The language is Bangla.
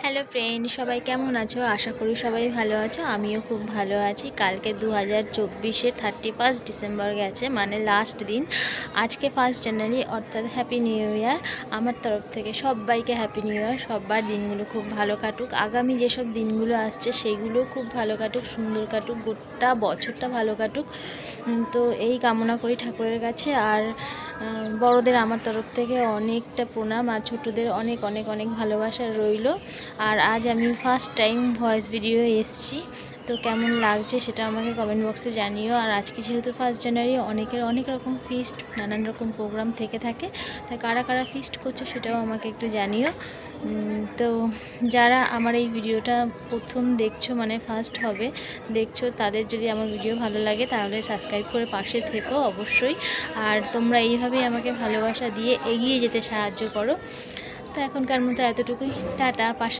হ্যালো ফ্রেন্ড, সবাই কেমন আছো? আশা করি সবাই ভালো আছো। আমিও খুব ভালো আছি। কালকে 2024-এর 31 ডিসেম্বর গেছে, মানে লাস্ট দিন। আজকে 1 জানুয়ারি, অর্থাৎ হ্যাপি নিউ ইয়ার। আমার তরফ থেকে সবাইকে হ্যাপি নিউ ইয়ার। সবার দিনগুলো খুব ভালো কাটুক। আগামী যেসব দিনগুলো আসছে সেইগুলো খুব ভালো কাটুক, সুন্দর কাটুক, গোটা বছরটা ভালো কাটুক। তো এই কামনা করি ঠাকুরের কাছে। আর বড়দের আমার তরফ থেকে অনেকটা প্রণাম, আর ছোটদের অনেক অনেক অনেক ভালোবাসা রইল। আর আজ আমি ফার্স্ট টাইম ভয়েস ভিডিও এসেছি, তো কেমন লাগছে সেটা আমাকে কমেন্ট বক্সে জানিও। আর আজকে যেহেতু 1 জানুয়ারি, অনেকের অনেক রকম ফিস্ট, নানান রকম প্রোগ্রাম থেকে থাকে, তাই কারা কারা ফিস্ট করছো সেটাও আমাকে একটু জানিও। তো যারা আমার এই ভিডিওটা প্রথম দেখছো, মানে ফার্স্ট হবে দেখছো, তাদের যদি আমার ভিডিও ভালো লাগে তাহলে সাবস্ক্রাইব করে পাশে থেকো অবশ্যই। আর তোমরা এইভাবেই আমাকে ভালোবাসা দিয়ে এগিয়ে যেতে সাহায্য করো। তো এখনকার মতো এতটুকুই। টাটা। পাশে